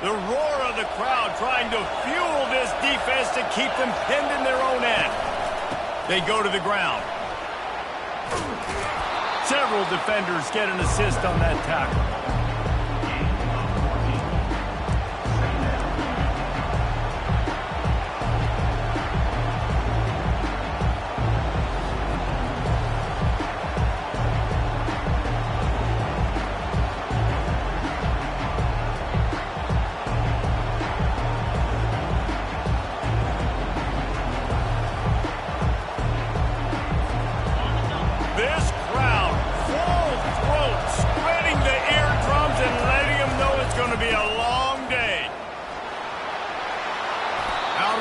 The roar of the crowd trying to fuel this defense to keep them pinned in their own end. They go to the ground. Several defenders get an assist on that tackle.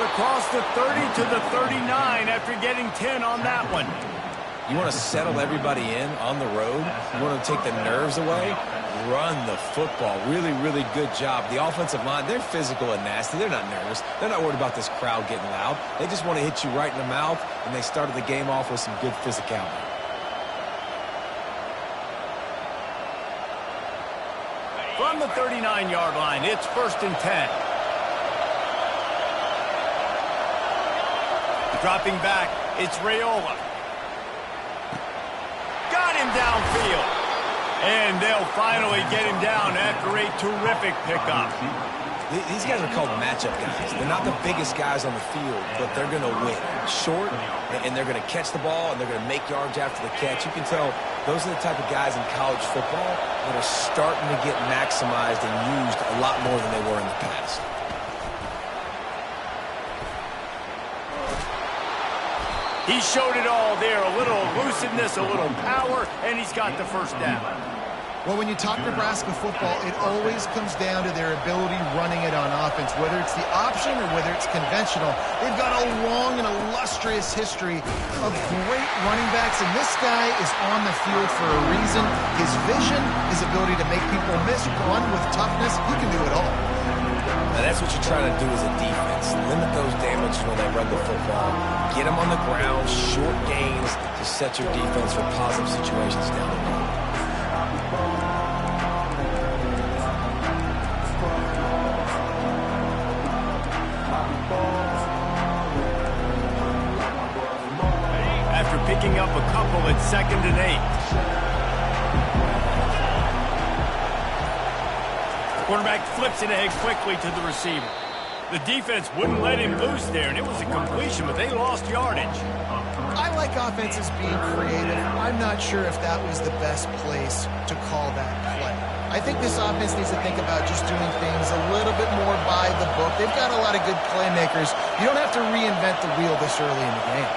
Across the 30 to the 39 after getting 10 on that one. You want to settle everybody in on the road? You want to take the nerves away? Run the football. Really, really good job. The offensive line, they're physical and nasty. They're not nervous. They're not worried about this crowd getting loud. They just want to hit you right in the mouth, and they started the game off with some good physicality. From the 39-yard line, it's 1st and 10. Dropping back, it's Raiola. Got him downfield. And they'll finally get him down after a terrific pickup. These guys are called matchup guys. They're not the biggest guys on the field, but they're going to win. Short, and they're going to catch the ball, and they're going to make yards after the catch. You can tell those are the type of guys in college football that are starting to get maximized and used a lot more than they were in the past. He showed it all there, a little elusiveness, a little power, and he's got the first down. Well, when you talk Nebraska football, it always comes down to their ability running it on offense, whether it's the option or whether it's conventional. They've got a long and illustrious history of great running backs, and this guy is on the field for a reason. His vision, his ability to make people miss, run with toughness, he can do it all. Now that's what you're trying to do as a defense. Limit those damages when they run the football. Get them on the ground, short gains to set your defense for positive situations down the road. After picking up a couple at 2nd and 8. Quarterback flips it ahead quickly to the receiver. The defense wouldn't let him loose there, and it was a completion, but they lost yardage. I like offenses being creative. I'm not sure if that was the best place to call that play. I think this offense needs to think about just doing things a little bit more by the book. They've got a lot of good playmakers. You don't have to reinvent the wheel this early in the game.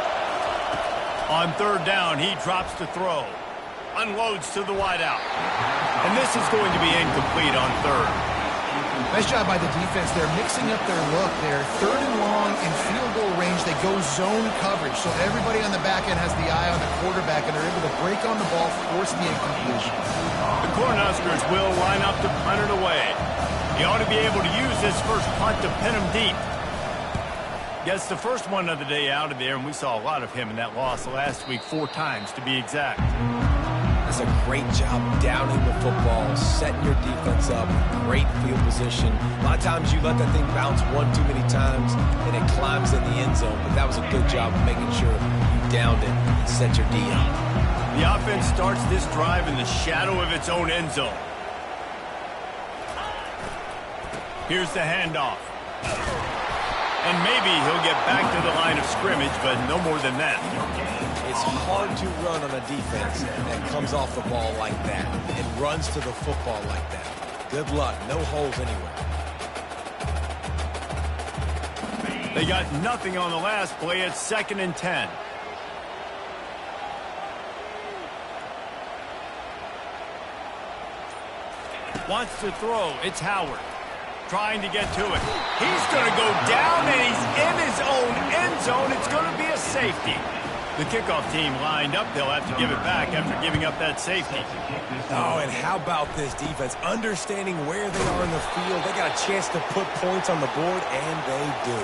On 3rd down, he drops to throw. Unloads to the wideout. And this is going to be incomplete on 3rd. Nice job by the defense. They're mixing up their look. They're 3rd and long in field goal range. They go zone coverage, so everybody on the back end has the eye on the quarterback, and they're able to break on the ball, force the incompletion. The Cornhuskers will line up to punt it away. He ought to be able to use this first punt to pin him deep. Gets the first one of the day out of there, and we saw a lot of him in that loss last week, 4 times to be exact. That's a great job downing the football, setting your defense up, great field position. A lot of times you let that thing bounce one too many times, and it climbs in the end zone. But that was a good job of making sure you downed it and set your D up. The offense starts this drive in the shadow of its own end zone. Here's the handoff. And maybe he'll get back to the line of scrimmage, but no more than that. It's hard to run on a defense that comes off the ball like that and runs to the football like that. Good luck. No holes anywhere. They got nothing on the last play. It's 2nd and 10. Wants to throw. It's Howard. Trying to get to it. He's going to go down, and he's in his own end zone. It's going to be a safety. The kickoff team lined up. They'll have to give it back after giving up that safety. Oh, and how about this defense? Understanding where they are in the field. They got a chance to put points on the board, and they do.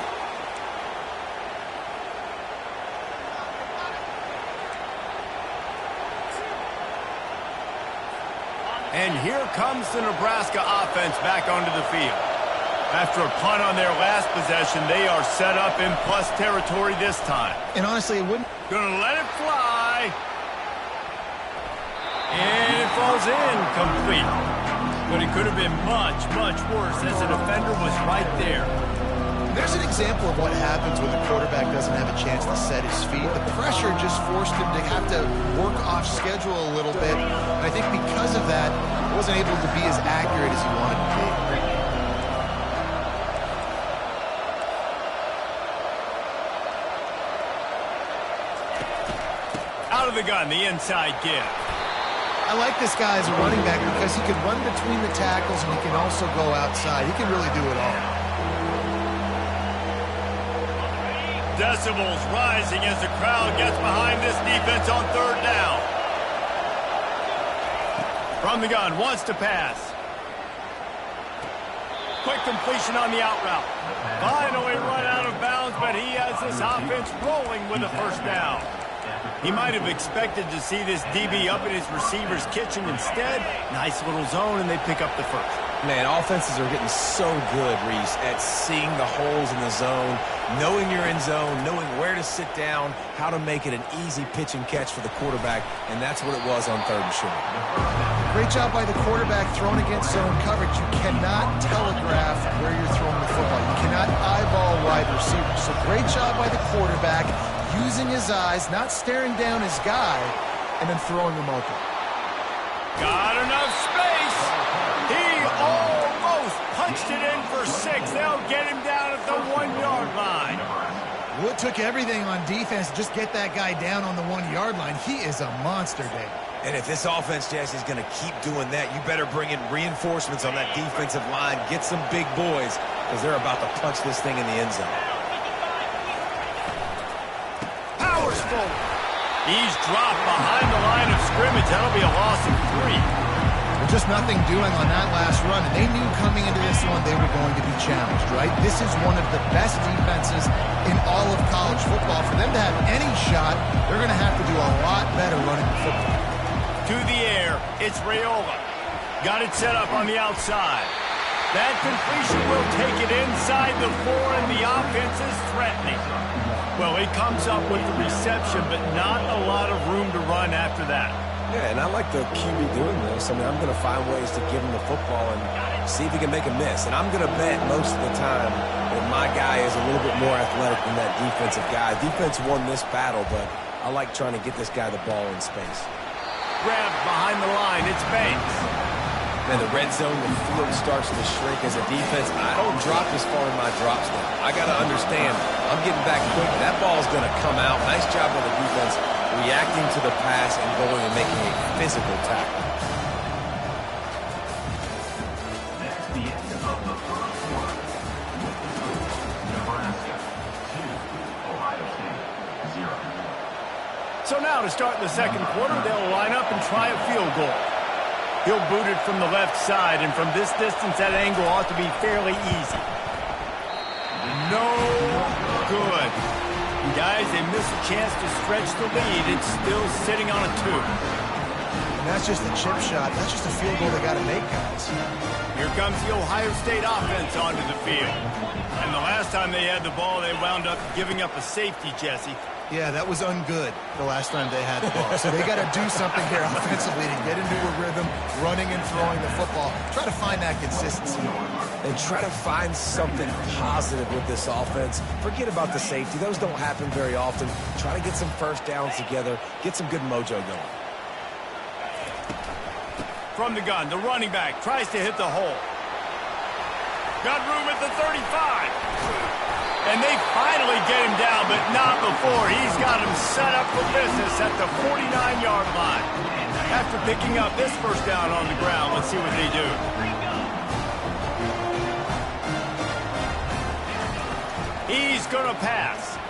And here comes the Nebraska offense back onto the field. After a punt on their last possession, they are set up in plus territory this time. And honestly, it wouldn't... Gonna let it fly. And it falls in complete. But it could have been much, much worse as the defender was right there. There's an example of what happens when the quarterback doesn't have a chance to set his feet. The pressure just forced him to have to work off schedule a little bit. And I think because of that, he wasn't able to be as accurate as he wanted to be. Out of the gun, the inside give. I like this guy as a running back because he can run between the tackles and he can also go outside. He can really do it all. Decibels rising as the crowd gets behind this defense on third down. From the gun, wants to pass. Quick completion on the out route. Finally run out of bounds, but he has this offense rolling with a first down. He might have expected to see this DB up in his receiver's kitchen. Instead, nice little zone, and they pick up the first. Man, offenses are getting so good, Reese, at seeing the holes in the zone, knowing you're in zone, knowing where to sit down, how to make it an easy pitch and catch for the quarterback, and that's what it was on third and short. Great job by the quarterback thrown against zone coverage. You cannot telegraph where you're throwing the football. You cannot eyeball wide receivers. So great job by the quarterback, using his eyes, not staring down his guy, and then throwing him open. Got enough space. He almost punched it in for 6. They'll get him down at the 1-yard line. Well, it took everything on defense to just get that guy down on the 1-yard line. He is a monster, Dave. And if this offense, Jesse, is going to keep doing that, you better bring in reinforcements on that defensive line. Get some big boys, because they're about to punch this thing in the end zone. Powers forward. He's dropped behind the line of scrimmage. That'll be a loss of 3. Just nothing doing on that last run. And they knew coming into this one they were going to be challenged, right? This is one of the best defenses in all of college football. For them to have any shot, they're going to have to do a lot better running the football. To the air, it's Raiola. Got it set up on the outside. That completion will take it inside the 4, and the offense is threatening. Well, he comes up with the reception, but not a lot of room to run after that. Yeah, and I like the QB doing this. I mean, I'm going to find ways to give him the football and see if he can make a miss. And I'm going to bet most of the time that my guy is a little bit more athletic than that defensive guy. Defense won this battle, but I like trying to get this guy the ball in space. Grab behind the line. It's Banks. Man, the red zone, the field starts to shrink as a defense. I don't drop as far in my drops now. I got to understand, I'm getting back quick. That ball's going to come out. Nice job by the defense reacting to the pass and going and making a physical tackle. That's the end of the first quarter. Nebraska 2, Ohio State 0. So now to start the second quarter, they'll line up and try a field goal. He'll boot it from the left side, and from this distance, that angle ought to be fairly easy. No good. Guys, they miss a chance to stretch the lead. It's still sitting on a 2. And that's just a chip shot. That's just a field goal they got to make, guys. Here comes the Ohio State offense onto the field. And the last time they had the ball, they wound up giving up a safety, Jesse. Yeah, that was ungood the last time they had the ball. So they got to do something here offensively to get into a rhythm, running and throwing the football. Try to find that consistency. And try to find something positive with this offense. Forget about the safety. Those don't happen very often. Try to get some first downs together. Get some good mojo going. From the gun, the running back tries to hit the hole. Got room at the 35. And they finally get him down, but not before. He's got him set up for business at the 49-yard line. After picking up this first down on the ground, let's see what they do. He's going to pass.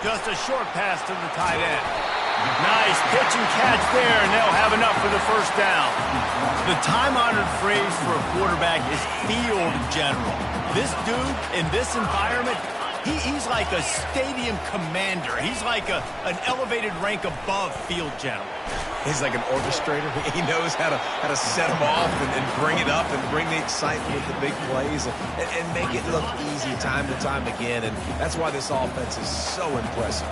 Just a short pass to the tight end. Nice pitch and catch there, and they'll have enough for the first down. The time-honored phrase for a quarterback is field general. This dude, in this environment, He's like a stadium commander. He's like an elevated rank above field general. He's like an orchestrator. He knows how to set them off and bring it up and bring the excitement with the big plays and make it look easy time to time again. And that's why this offense is so impressive.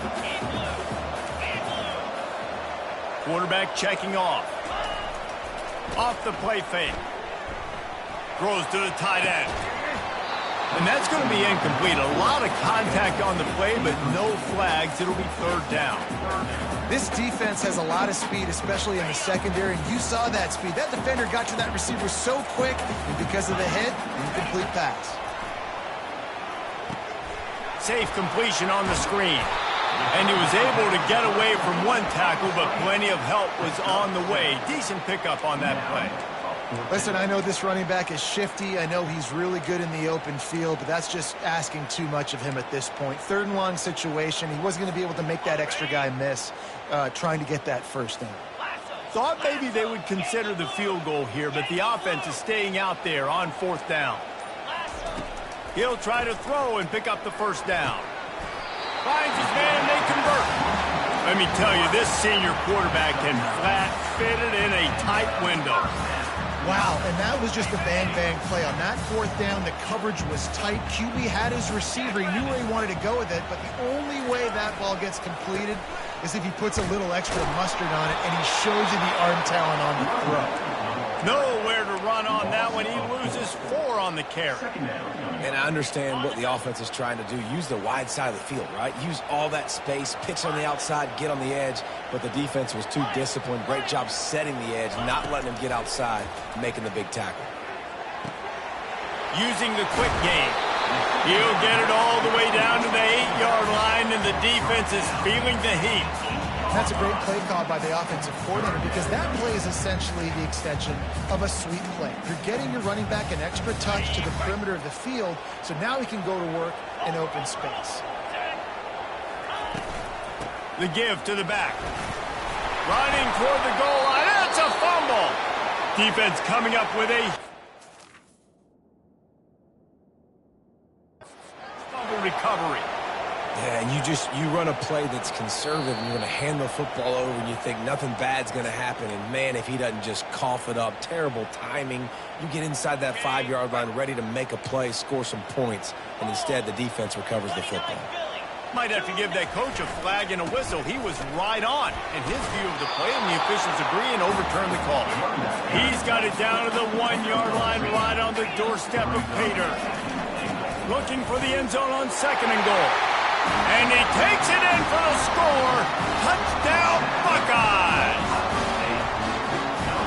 Quarterback checking off. Off the play fake. Throws to the tight end. And that's going to be incomplete. A lot of contact on the play, but no flags. It'll be third down. This defense has a lot of speed, especially in the secondary, and you saw that speed. That defender got to that receiver so quick, and because of the hit, incomplete pass. Safe completion on the screen. And he was able to get away from one tackle, but plenty of help was on the way. Decent pickup on that play. Listen, I know this running back is shifty. I know he's really good in the open field, but that's just asking too much of him at this point. Third and long situation. He wasn't going to be able to make that extra guy miss trying to get that first down. Thought maybe they would consider the field goal here, but the offense is staying out there on fourth down. He'll try to throw and pick up the first down. Finds his man, they convert. Let me tell you, this senior quarterback can flat fit it in a tight window. Wow, and that was just a bang-bang play. On that fourth down, the coverage was tight. QB had his receiver. He knew where he wanted to go with it, but the only way that ball gets completed is if he puts a little extra mustard on it, and he shows you the arm talent on the throw. Nowhere to run on that one. He loses 4 on the carry. And I understand what the offense is trying to do. Use the wide side of the field, right? Use all that space, pitch on the outside, get on the edge. But the defense was too disciplined. Great job setting the edge, not letting him get outside, making the big tackle. Using the quick game. He'll get it all the way down to the 8-yard line, and the defense is feeling the heat. That's a great play call by the offensive coordinator because that play is essentially the extension of a sweep play. You're getting your running back an extra touch to the perimeter of the field, so now he can go to work in open space. The give to the back. Running toward the goal line. It's a fumble. Defense coming up with a fumble recovery. Yeah, and you run a play that's conservative, and you're going to hand the football over, and you think nothing bad's going to happen. And, man, if he doesn't just cough it up, terrible timing. You get inside that 5-yard line ready to make a play, score some points, and instead the defense recovers the football. Might have to give that coach a flag and a whistle. He was right on in his view of the play, and the officials agree and overturn the call. He's got it down to the 1-yard line right on the doorstep of Pater. Looking for the end zone on 2nd and goal. And he takes it in for the score. Touchdown, Buckeyes!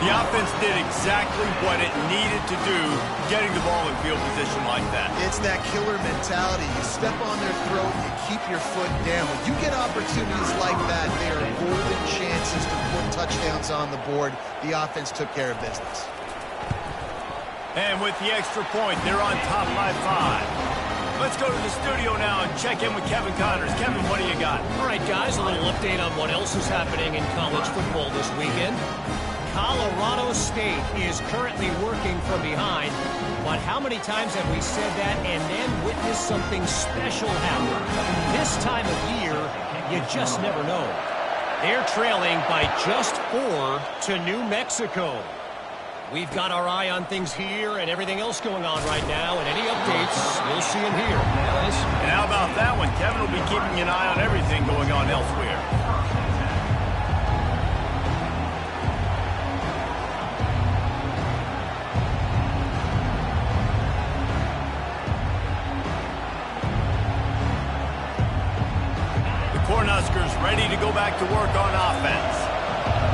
The offense did exactly what it needed to do, getting the ball in field position like that. It's that killer mentality. You step on their throat, you keep your foot down. When you get opportunities like that, they are golden chances to put touchdowns on the board. The offense took care of business. And with the extra point, they're on top by 5. Let's go to the studio now and check in with Kevin Connors. Kevin, what do you got? All right, guys, a little update on what else is happening in college football this weekend. Colorado State is currently working from behind, but how many times have we said that and then witnessed something special happen? This time of year, you just never know. They're trailing by just 4 to New Mexico. We've got our eye on things here and everything else going on right now, and any updates, we'll see them here. Guys? And how about that one? Kevin will be keeping an eye on everything going on elsewhere. The Cornhuskers ready to go back to work on offense.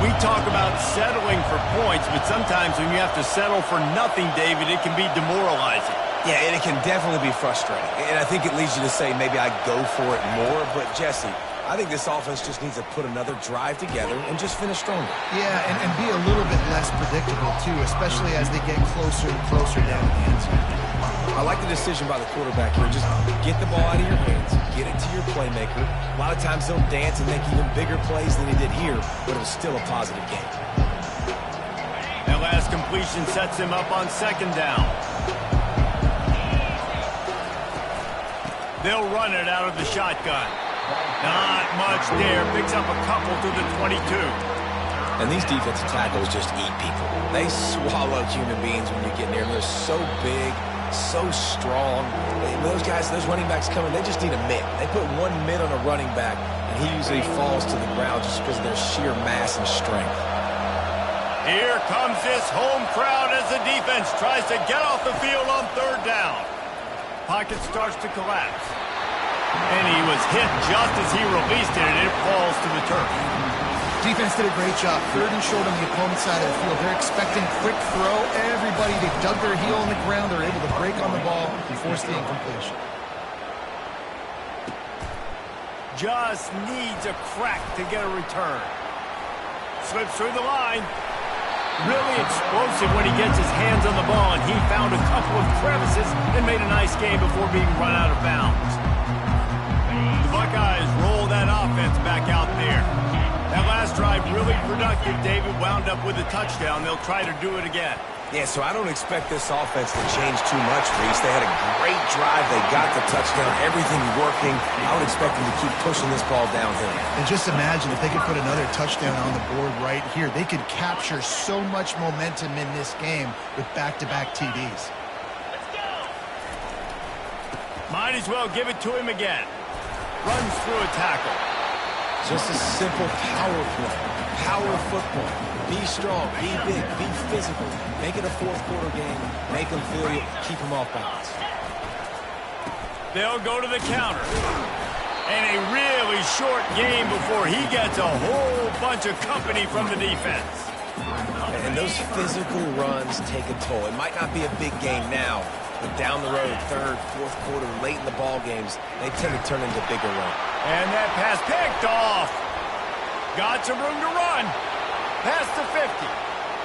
We talk about settling for points, but sometimes when you have to settle for nothing, David, it can be demoralizing. Yeah, and it can definitely be frustrating. And I think it leads you to say maybe I go for it more. But, Jesse, I think this offense just needs to put another drive together and just finish stronger. Yeah, and be a little bit less predictable, too, especially as they get closer and closer down the end zone. I like the decision by the quarterback here. Just get the ball out of your hands, get it to your playmaker. A lot of times he'll dance and make even bigger plays than he did here, but it was still a positive game. That last completion sets him up on 2nd down. They'll run it out of the shotgun. Not much there. Picks up a couple to the 22. And these defensive tackles just eat people. They swallow human beings when you get near them. They're so big, so strong. Those guys, those running backs coming, they just need a mitt. They put one mitt on a running back, and he usually falls to the ground just because of their sheer mass and strength. Here comes this home crowd as the defense tries to get off the field on third down. Pocket starts to collapse. And he was hit just as he released it, and it falls to the turf. Defense did a great job. Third and short on the opponent's side of the field. They're expecting quick throw. Everybody, they dug their heel on the ground. They're able to break on the ball and force the incompletion. Just needs a crack to get a return. Slips through the line. Really explosive when he gets his hands on the ball, and he found a couple of crevices and made a nice game before being run out of bounds. The Buckeyes roll that offense back out there. That last drive really productive. David wound up with a touchdown. They'll try to do it again. Yeah, so I don't expect this offense to change too much, Reese. They had a great drive. They got the touchdown. Everything working. I would expect them to keep pushing this ball downhill. And just imagine if they could put another touchdown on the board right here. They could capture so much momentum in this game with back-to-back TDs. Might as well give it to him again. Runs through a tackle. Just a simple power play. Power football. Be strong, be big, be physical. Make it a fourth-quarter game. Make them feel you. Keep them off balance. They'll go to the counter. And a really short game before he gets a whole bunch of company from the defense. And those physical runs take a toll. It might not be a big game now, but down the road, third, fourth quarter, late in the ball games, they tend to turn into bigger runs. And that pass picked off. Got some room to run. Past the 50.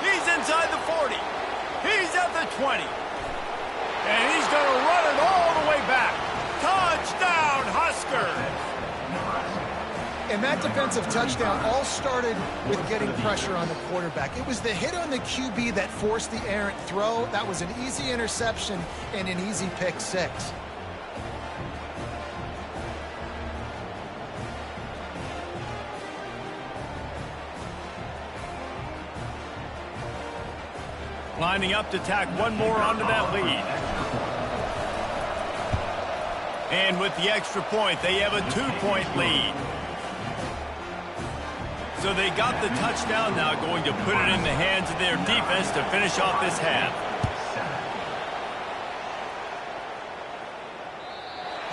He's inside the 40. He's at the 20. And he's going to run it all the way back. Touchdown, Huskers! And that defensive touchdown all started with getting pressure on the quarterback. It was the hit on the QB that forced the errant throw. That was an easy interception and an easy pick six. Lining up to tack one more onto that lead. And with the extra point, they have a 2-point lead. So they got the touchdown now, going to put it in the hands of their defense to finish off this half.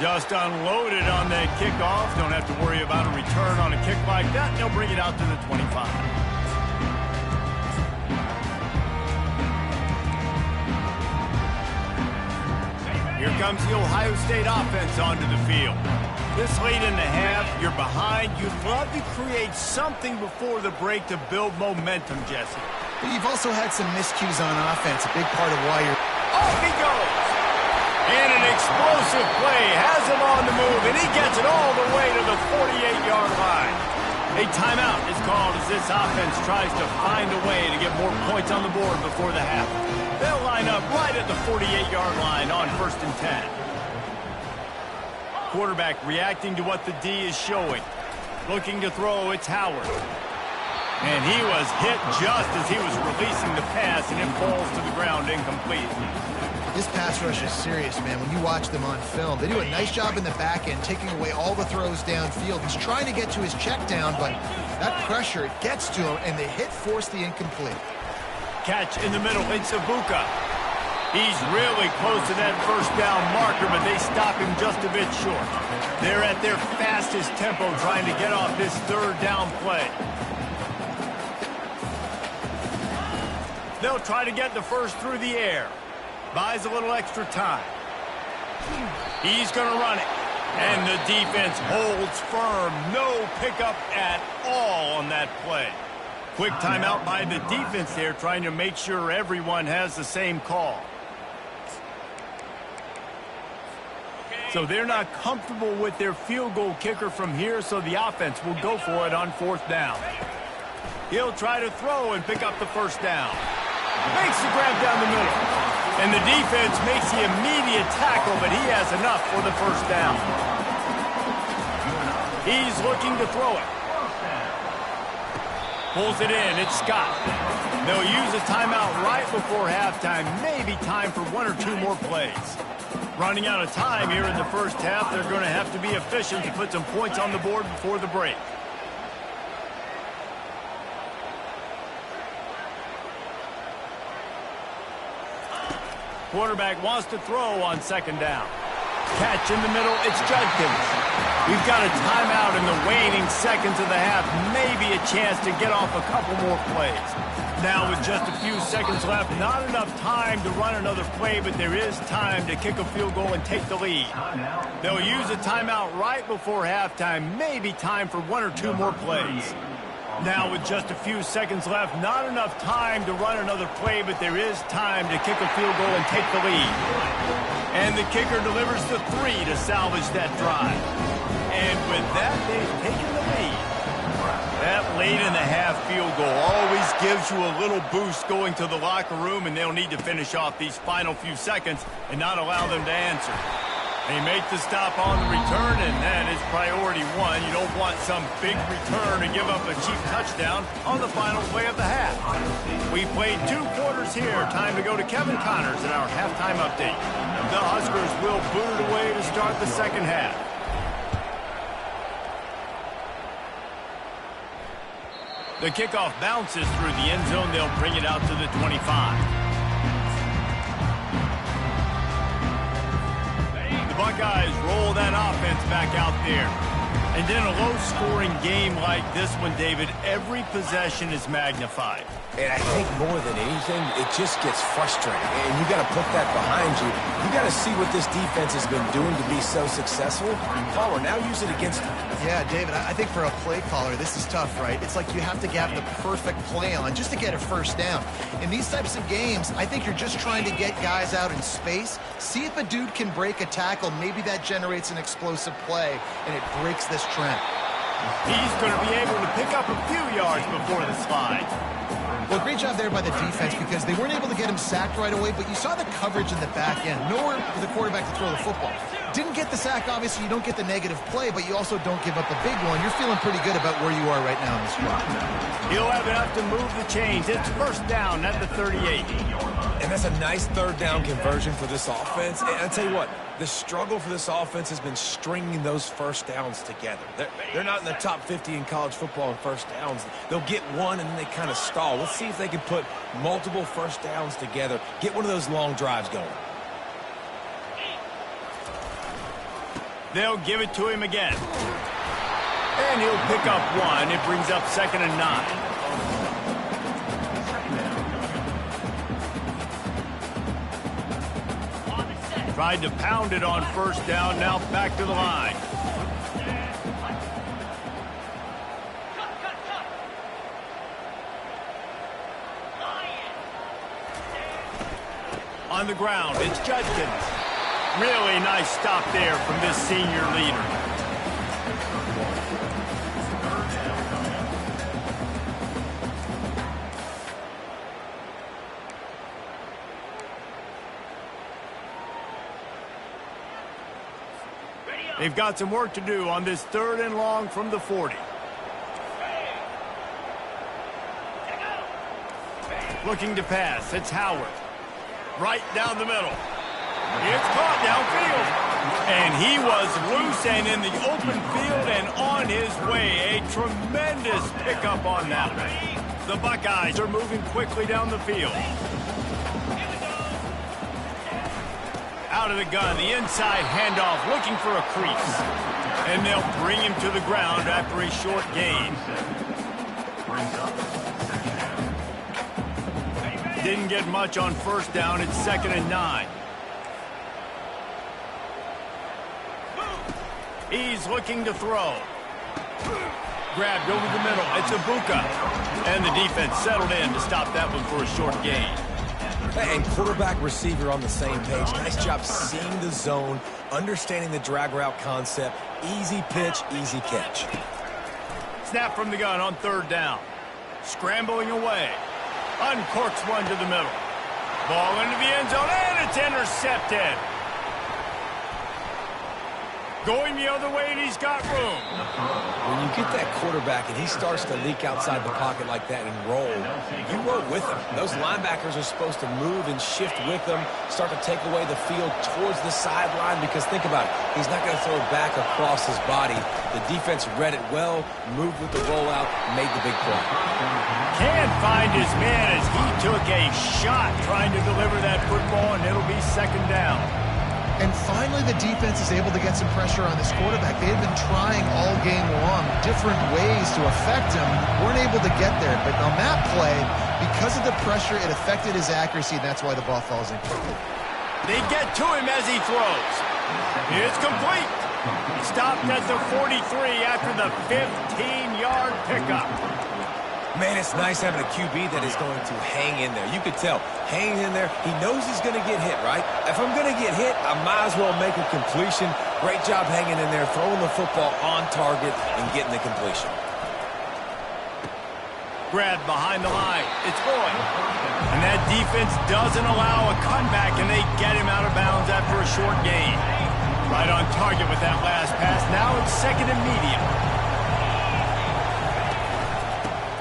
Just unloaded on that kickoff. Don't have to worry about a return on a kick like that. They'll bring it out to the 25. Here comes the Ohio State offense onto the field. This late in the half, you're behind. You'd love to create something before the break to build momentum, Jesse. But you've also had some miscues on offense, a big part of why you're... Off he goes! And an explosive play has him on the move, and he gets it all the way to the 48-yard line. A timeout is called as this offense tries to find a way to get more points on the board before the half. They'll line up right at the 48-yard line on 1st and 10. Quarterback reacting to what the D is showing. Looking to throw, it's Howard. And he was hit just as he was releasing the pass, and it falls to the ground incomplete. This pass rush is serious, man. When you watch them on film, they do a nice job in the back end, taking away all the throws downfield. He's trying to get to his check down, but that pressure, it gets to him, and the hit forced the incomplete. Catch in the middle, it's Ibuka. He's really close to that first down marker, but they stop him just a bit short. They're at their fastest tempo trying to get off this third down play. They'll try to get the first through the air. Buys a little extra time. He's going to run it. And the defense holds firm. No pickup at all on that play. Quick timeout by the defense there, trying to make sure everyone has the same call. So they're not comfortable with their field goal kicker from here, so the offense will go for it on 4th down. He'll try to throw and pick up the first down. Makes the grab down the middle. And the defense makes the immediate tackle, but he has enough for the first down. He's looking to throw it. Pulls it in. It's Scott. They'll use a timeout right before halftime. Maybe time for one or two more plays. Running out of time here in the first half. They're going to have to be efficient to put some points on the board before the break. Quarterback wants to throw on second down. Catch in the middle. It's Judkins. We've got a timeout in the waning seconds of the half. Maybe a chance to get off a couple more plays. Now with just a few seconds left, not enough time to run another play, but there is time to kick a field goal and take the lead. They'll use a timeout right before halftime. Maybe time for one or two more plays. Now with just a few seconds left, not enough time to run another play, but there is time to kick a field goal and take the lead. And the kicker delivers the 3 to salvage that drive. And with that, they've taken the lead. That late in the half field goal always gives you a little boost going to the locker room, and they'll need to finish off these final few seconds and not allow them to answer. They make the stop on the return, and that is priority one. You don't want some big return to give up a cheap touchdown on the final play of the half. We played 2 quarters here. Time to go to Kevin Connors in our halftime update. The Huskers will boot it away to start the second half. The kickoff bounces through the end zone. They'll bring it out to the 25. The Buckeyes roll that offense back out there. And in a low-scoring game like this one, David, every possession is magnified. And I think more than anything, it just gets frustrating. And you got to put that behind you. You got to see what this defense has been doing to be so successful. Caller, now use it against them. Yeah, David, I think for a play caller, this is tough, right? It's like you have to get the perfect play on just to get a first down. In these types of games, I think you're just trying to get guys out in space, see if a dude can break a tackle. Maybe that generates an explosive play, and it breaks this trend. He's going to be able to pick up a few yards before the slide. Well, great job there by the defense because they weren't able to get him sacked right away, but you saw the coverage in the back end. Nowhere for the quarterback to throw the football. Didn't get the sack, obviously. You don't get the negative play, but you also don't give up the big one. You're feeling pretty good about where you are right now in this drive. He'll have enough to move the chains. It's first down at the 38. And that's a nice third down conversion for this offense. And I'll tell you what, the struggle for this offense has been stringing those first downs together. They're not in the top 50 in college football in first downs. They'll get one and then they kind of stall. Let's see if they can put multiple first downs together, get one of those long drives going. They'll give it to him again. And he'll pick up one. It brings up 2nd and 9. Tried to pound it on first down, now back to the line. On the ground, it's Judkins. Really nice stop there from this senior leader. They've got some work to do on this 3rd and long from the 40. Looking to pass, it's Howard. Right down the middle. It's caught downfield. And he was loose and in the open field and on his way. A tremendous pickup on that one. The Buckeyes are moving quickly down the field. Out of the gun, the inside handoff, looking for a crease. And they'll bring him to the ground after a short gain. Didn't get much on first down. It's 2nd and 9. He's looking to throw. Grabbed over the middle. It's Ibuka. And the defense settled in to stop that one for a short gain. And quarterback receiver on the same page. Nice job seeing the zone, understanding the drag route concept. Easy pitch, easy catch. Snap from the gun on 3rd down. Scrambling away. Uncorks one to the middle. Ball into the end zone, and it's intercepted. Going the other way, and he's got room. When you get that quarterback and he starts to leak outside the pocket like that and roll, you roll with him. Those linebackers are supposed to move and shift with him, start to take away the field towards the sideline, because think about it. He's not going to throw it back across his body. The defense read it well, moved with the rollout, made the big play. Can't find his man as he took a shot trying to deliver that football, and it'll be second down. And finally, the defense is able to get some pressure on this quarterback. They had been trying all game long different ways to affect him. Weren't able to get there. But on that play, because of the pressure, it affected his accuracy, and that's why the ball falls in. They get to him as he throws. It's complete. Stopped at the 43 after the 15-yard pickup. Man, it's nice having a QB that is going to hang in there. You could tell, hanging in there, he knows he's going to get hit, right? If I'm going to get hit, I might as well make a completion. Great job hanging in there, throwing the football on target and getting the completion. Grabbed behind the line. It's Boyd. And that defense doesn't allow a comeback, and they get him out of bounds after a short gain. Right on target with that last pass. Now it's second and medium.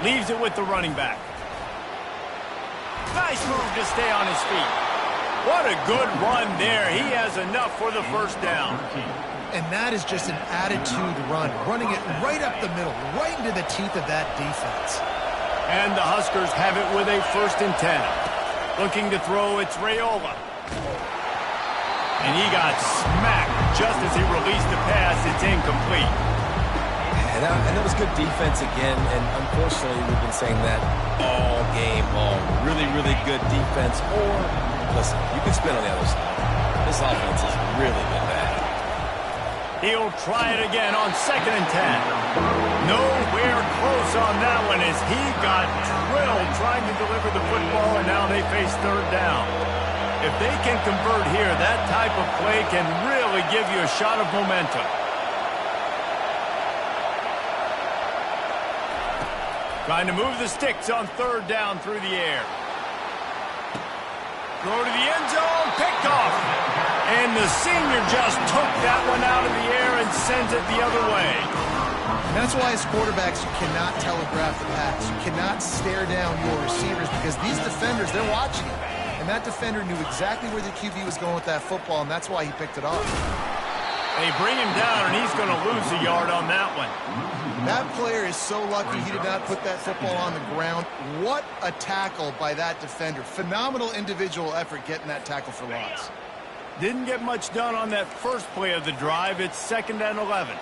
Leaves it with the running back. Nice move to stay on his feet. What a good run there. He has enough for the first down. And that is just an attitude run, running it right up the middle, right into the teeth of that defense. And the Huskers have it with a 1st and 10. Looking to throw, it's Raiola. And he got smacked just as he released the pass. It's incomplete. And it was good defense again, and unfortunately we've been saying that all game long. Really, really good defense. Or, listen, you can spin on the other side. This offense has really been bad. He'll try it again on 2nd and 10. Nowhere close on that one as he got drilled trying to deliver the football, and now they face 3rd down. If they can convert here, that type of play can really give you a shot of momentum. Trying to move the sticks on 3rd down through the air. Throw to the end zone, picked off. And the senior just took that one out of the air and sends it the other way. And that's why as quarterbacks, you cannot telegraph the pass. You cannot stare down your receivers because these defenders, they're watching you. And that defender knew exactly where the QB was going with that football, and that's why he picked it off. They bring him down, and he's going to lose a yard on that one. That player is so lucky he did not put that football on the ground. What a tackle by that defender. Phenomenal individual effort getting that tackle for loss. Didn't get much done on that first play of the drive. It's 2nd and 11.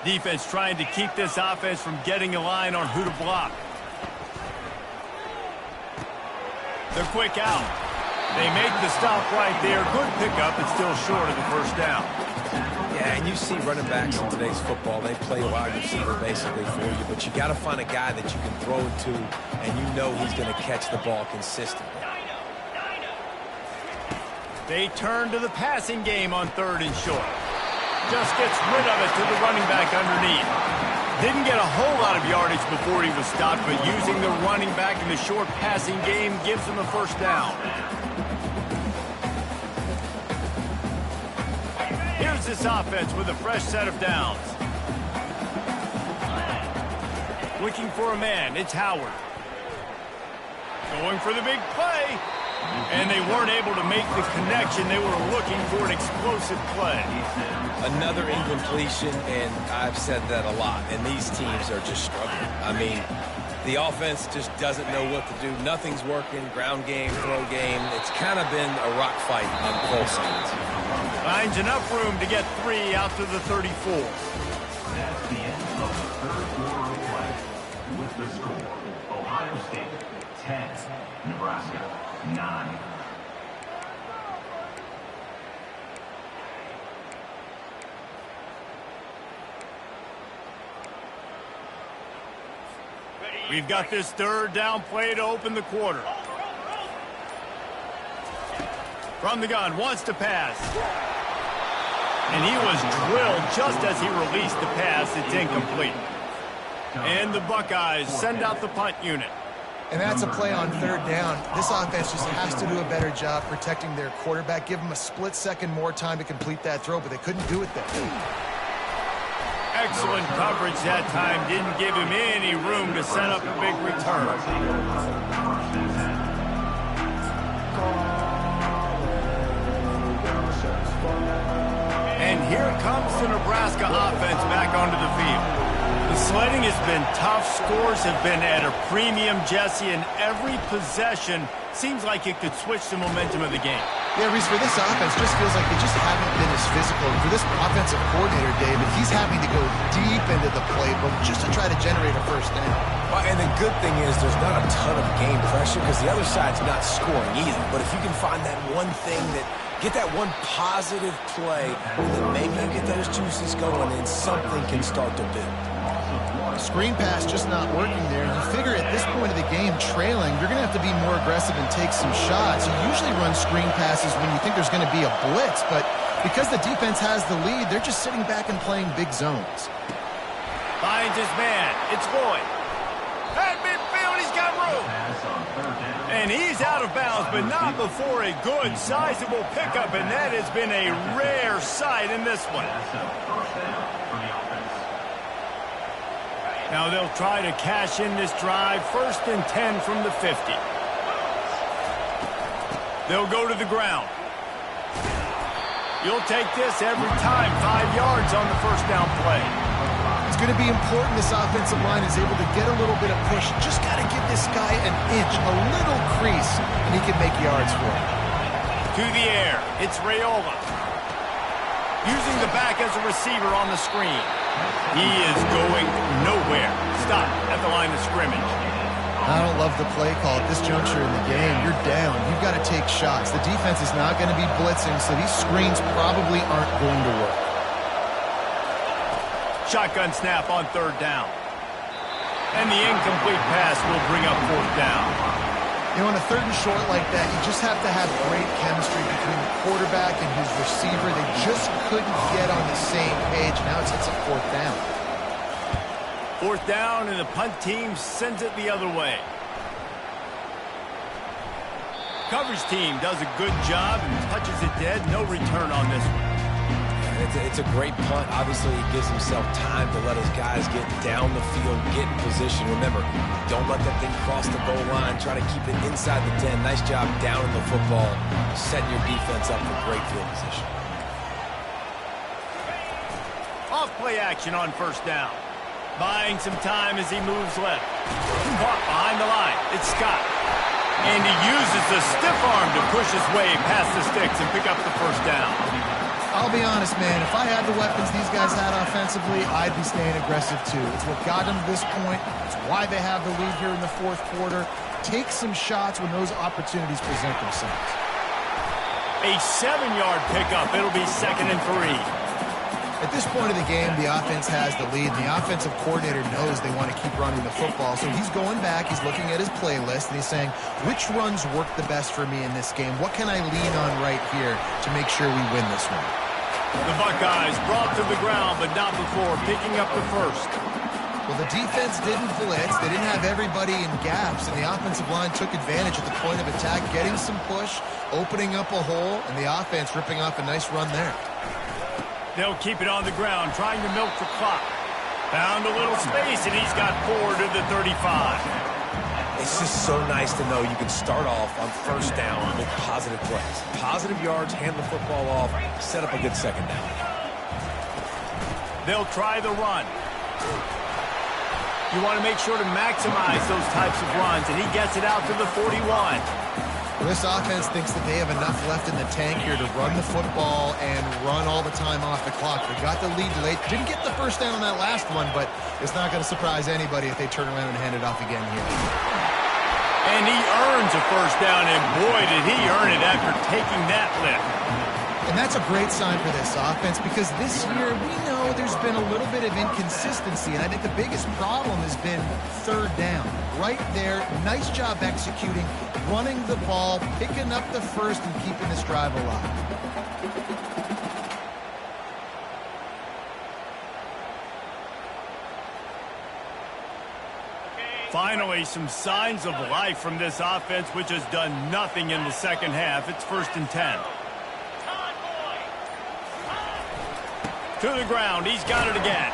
Defense trying to keep this offense from getting a line on who to block. They're quick out. They make the stop right there. Good pickup. It's still short of the first down. Yeah, and you see running backs in today's football, they play wide receiver basically for you, but you got to find a guy that you can throw it to, and you know he's going to catch the ball consistently. They turn to the passing game on 3rd and short. Just gets rid of it to the running back underneath. Didn't get a whole lot of yardage before he was stopped, but using the running back in the short passing game gives him a first down. Here's this offense with a fresh set of downs. Looking for a man, it's Howard. Going for the big play. And they weren't able to make the connection. They were looking for an explosive play. Another incompletion, and I've said that a lot, and these teams are just struggling. I mean, the offense just doesn't know what to do. Nothing's working. Ground game, throw game. It's kind of been a rock fight on both sides. Finds enough room to get 3 out to the 34. That's the end of the 3rd quarter of play. With the score, Ohio State 10, Nebraska 9. We've got this 3rd down play to open the quarter. From the gun, wants to pass. And he was drilled just as he released the pass. It's incomplete. And the Buckeyes send out the punt unit. And that's a play on third down. This offense just has to do a better job protecting their quarterback. Give them a split second more time to complete that throw, but they couldn't do it there. Excellent coverage that time. Didn't give him any room to set up a big return. And here comes the Nebraska offense back onto the field. The sledding has been tough. Scores have been at a premium, Jesse, and every possession seems like it could switch the momentum of the game. Yeah, Reese, for this offense, just feels like they just haven't been as physical. For this offensive coordinator, David, he's having to go deep into the playbook just to try to generate a first down. Well, and the good thing is there's not a ton of game pressure because the other side's not scoring either. But if you can find that one thing that get that one positive play, then maybe you get those juices going and something can start to build. Screen pass just not working there. You figure at this point of the game, trailing, you're going to have to be more aggressive and take some shots. You usually run screen passes when you think there's going to be a blitz, but because the defense has the lead, they're just sitting back and playing big zones. Finds his man. It's Boyd. At midfield, he's got room. And he's out of bounds, but not before a good, sizable pickup, and that has been a rare sight in this one. Now they'll try to cash in this drive. 1st and 10 from the 50. They'll go to the ground. You'll take this every time. 5 yards on the first down play. It's going to be important this offensive line is able to get a little bit of push. Just got to give this guy an inch, a little crease, and he can make yards for it. To the air. It's Raiola. Using the back as a receiver on the screen. He is going nowhere. Stop at the line of scrimmage. I don't love the play call at this juncture in the game. You're down. You've got to take shots. The defense is not going to be blitzing, so these screens probably aren't going to work. Shotgun snap on 3rd down. And the incomplete pass will bring up 4th down. You know, on a 3rd and short like that, you just have to have great chemistry between the quarterback and his receiver. They just couldn't get on the same page. Now it's a 4th down. 4th down, and the punt team sends it the other way. Coverage team does a good job and touches it dead. No return on this one. It's a great punt. Obviously, he gives himself time to let his guys get down the field, get in position. Remember, don't let that thing cross the goal line. Try to keep it inside the 10. Nice job down in the football, setting your defense up for great field position. Off play action on 1st down. Buying some time as he moves left. Caught behind the line. It's Scott. And he uses the stiff arm to push his way past the sticks and pick up the 1st down. I'll be honest, man. If I had the weapons these guys had offensively, I'd be staying aggressive too. It's what got them to this point. It's why they have the lead here in the 4th quarter. Take some shots when those opportunities present themselves. A 7-yard pickup. It'll be 2nd and 3. At this point of the game, the offense has the lead, and the offensive coordinator knows they want to keep running the football. So he's going back, he's looking at his playlist, and he's saying, which runs work the best for me in this game? What can I lean on right here to make sure we win this one? The Buckeyes brought to the ground, but not before picking up the 1st. Well, the defense didn't blitz. They didn't have everybody in gaps, and the offensive line took advantage at the point of attack, getting some push, opening up a hole, and the offense ripping off a nice run there. They'll keep it on the ground, trying to milk the clock. Found a little space, and he's got 4 to the 35. It's just so nice to know you can start off on 1st down with positive plays. Positive yards, hand the football off, set up a good 2nd down. They'll try the run. You want to make sure to maximize those types of runs, and he gets it out to the 41. This offense thinks that they have enough left in the tank here to run the football and run all the time off the clock. They got the lead late. Didn't get the 1st down on that last one, but it's not going to surprise anybody if they turn around and hand it off again here. And he earns a 1st down, and boy, did he earn it after taking that lift. And that's a great sign for this offense because this year we know there's been a little bit of inconsistency, and I think the biggest problem has been 3rd down. Right there, nice job executing, running the ball, picking up the 1st, and keeping this drive alive. Finally, some signs of life from this offense, which has done nothing in the second half. It's 1st and 10. To the ground. He's got it again.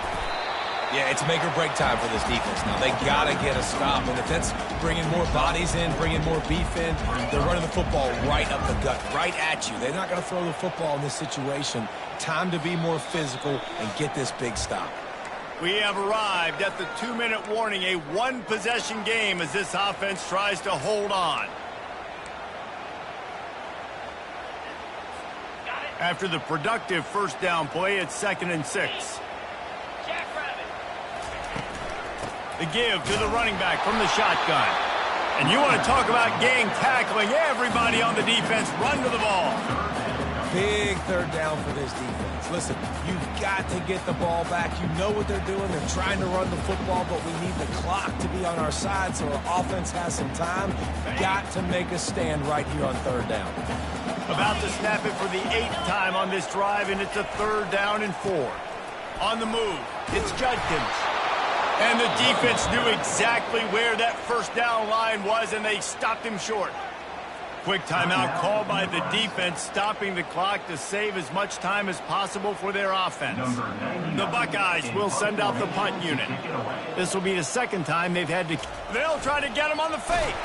Yeah, it's make or break time for this defense now. They got to get a stop. And if that's bringing more bodies in, bringing more beef in, they're running the football right up the gut, right at you. They're not going to throw the football in this situation. Time to be more physical and get this big stop. We have arrived at the 2-minute warning, a one-possession game as this offense tries to hold on. After the productive first down play, it's 2nd and 6. The give to the running back from the shotgun. And you want to talk about gang tackling. Everybody on the defense run to the ball. Big 3rd down for this defense. Listen, you've got to get the ball back. You know what they're doing. They're trying to run the football, but we need the clock to be on our side so our offense has some time. Got to make a stand right here on 3rd down. About to snap it for the 8th time on this drive, and it's a 3rd down and 4. On the move, it's Judkins. And the defense knew exactly where that first down line was, and they stopped him short. Quick timeout called by the defense, stopping the clock to save as much time as possible for their offense. The Buckeyes will send out the punt unit. This will be the 2nd time they've had to... They'll try to get him on the fake.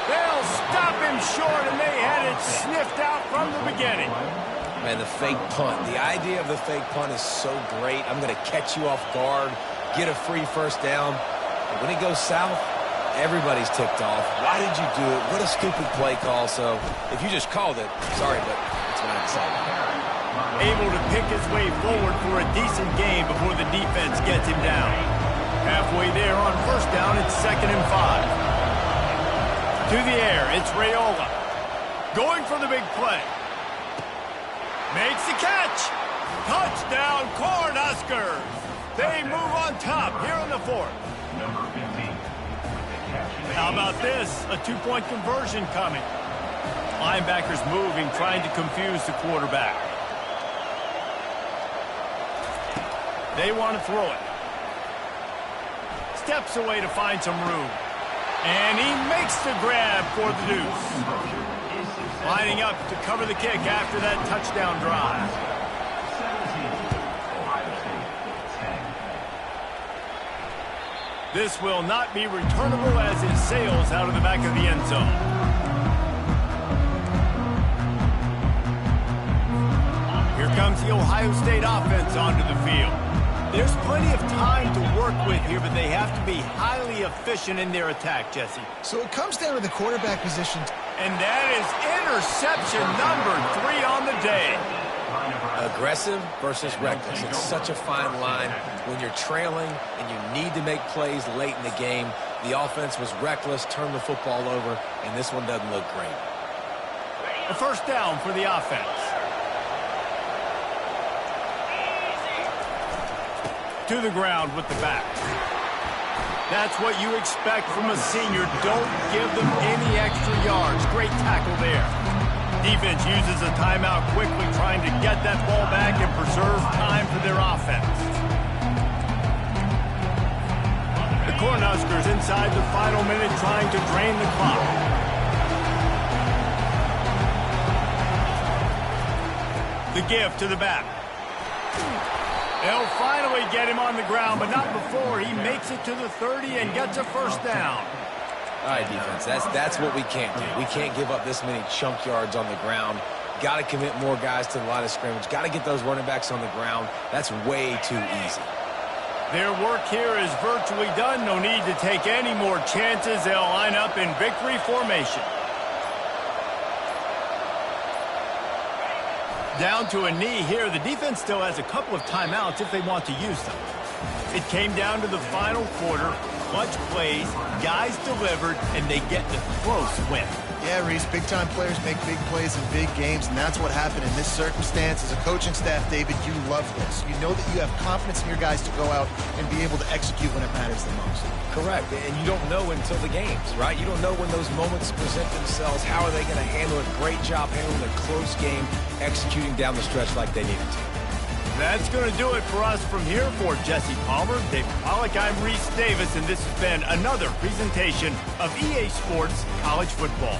They'll stop him short, and they had it sniffed out from the beginning. Man, the fake punt. The idea of the fake punt is so great. I'm going to catch you off guard, get a free first down. But when it goes south, everybody's ticked off. Why did you do it? What a stupid play call. So if you just called it, sorry, but it's what I decided. Able to pick his way forward for a decent game before the defense gets him down. Halfway there on first down, it's 2nd and 5. To the air, it's Raiola. Going for the big play. Makes the catch. Touchdown, Cornhuskers. They move on top here in the 4th. How about this? A 2-point conversion coming. Linebackers moving, trying to confuse the quarterback. They want to throw it. Steps away to find some room. And he makes the grab for the deuce. Lining up to cover the kick after that touchdown drive. This will not be returnable as it sails out of the back of the end zone. Here comes the Ohio State offense onto the field. There's plenty of time to work with here, but they have to be highly efficient in their attack, Jesse. So it comes down to the quarterback position. And that is interception number 3 on the day. Aggressive versus reckless. It's such a fine line when you're trailing and you need to make plays late in the game. The offense was reckless, turned the football over, and this one doesn't look great. A first down for the offense. To the ground with the back. That's what you expect from a senior. Don't give them any extra yards. Great tackle there. Defense uses a timeout quickly, trying to get that ball back and preserve time for their offense. The Cornhuskers inside the final minute, trying to drain the clock. The give to the back. They'll finally get him on the ground, but not before he makes it to the 30 and gets a first down. All right, defense, that's what we can't do. We can't give up this many chunk yards on the ground. Got to commit more guys to the line of scrimmage. Got to get those running backs on the ground. That's way too easy. Their work here is virtually done. No need to take any more chances. They'll line up in victory formation. Down to a knee here. The defense still has a couple of timeouts if they want to use them. It came down to the final quarter. Clutch plays, guys delivered, and they get the close win. Yeah, Reese, big-time players make big plays in big games, and that's what happened in this circumstance. As a coaching staff, David, you love this. You know that you have confidence in your guys to go out and be able to execute when it matters the most. Correct, and you don't know until the games, right? You don't know when those moments present themselves. How are they going to handle it? Great job handling a close game, executing down the stretch like they needed to. That's going to do it for us from here. For Jesse Palmer, David Pollack, I'm Reese Davis, and this has been another presentation of EA Sports College Football.